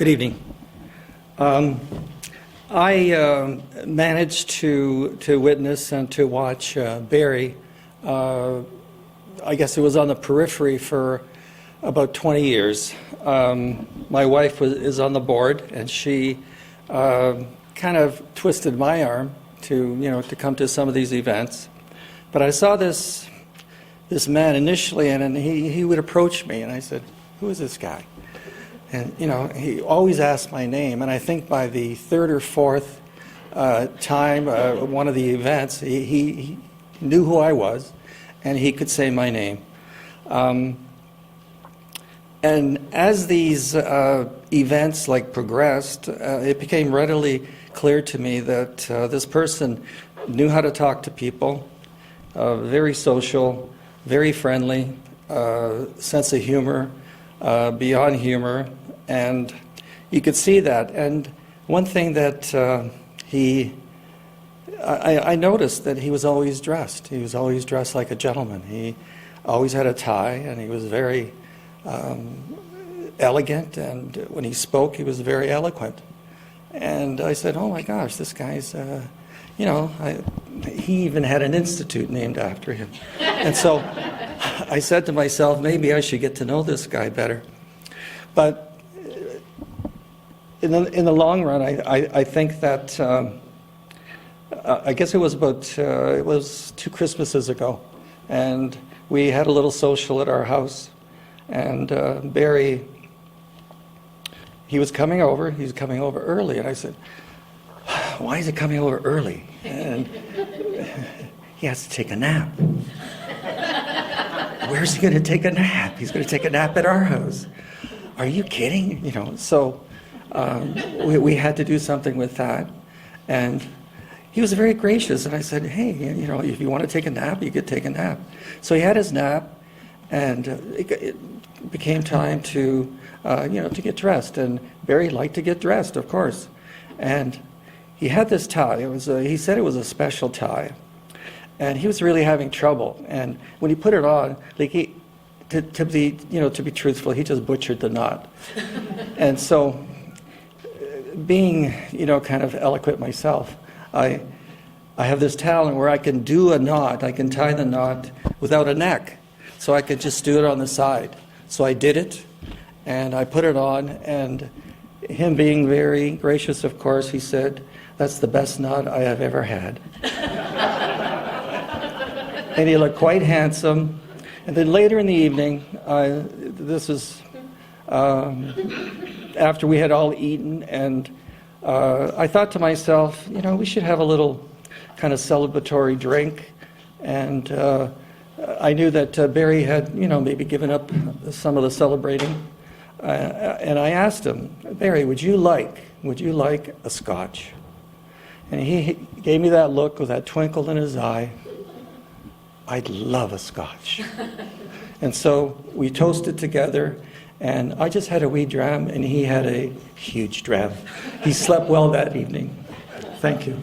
Good evening. I managed to witness and to watch Barrie. I guess it was on the periphery for about 20 years. My wife is on the board, and she kind of twisted my arm to come to some of these events. But I saw this man initially, and he would approach me, and I said, "Who is this guy?" And he always asked my name, and I think by the third or fourth time, one of the events, he knew who I was, and he could say my name. And as these events progressed, it became readily clear to me that this person knew how to talk to people, very social, very friendly, sense of humor, beyond humor, and you could see that. And one thing that I noticed that he was always dressed. He was always dressed like a gentleman. He always had a tie, and he was very elegant, and when he spoke, he was very eloquent. And I said, "Oh my gosh, this guy's, he even had an institute named after him." And so I said to myself, maybe I should get to know this guy better. But in the long run, I think that, I guess it was 2 Christmases ago, and we had a little social at our house, and Barrie, he was coming over early, and I said, "Why is he coming over early?" And he has to take a nap. Where's he going to take a nap? He's going to take a nap at our house. Are you kidding? So we had to do something with that. And he was very gracious. And I said, "Hey, if you want to take a nap, you could take a nap." So he had his nap, and it became time to get dressed. And Barrie liked to get dressed, of course. And he had this tie. He said it was a special tie. And he was really having trouble. And when he put it on, to be truthful, he just butchered the knot. And so, being kind of eloquent myself, I have this talent where I can do a knot. I can tie the knot without a neck, so I could just do it on the side. So I did it, and I put it on. And him being very gracious, of course, he said, "That's the best knot I have ever had." And he looked quite handsome. And then later in the evening, this was after we had all eaten, and I thought to myself, we should have a little kind of celebratory drink. And I knew that Barrie had, maybe given up some of the celebrating. And I asked him, "Barrie, would you like a scotch?" And he gave me that look with that twinkle in his eye. "I'd love a scotch." And so we toasted together, and I just had a wee dram, and he had a huge dram. He slept well that evening. Thank you.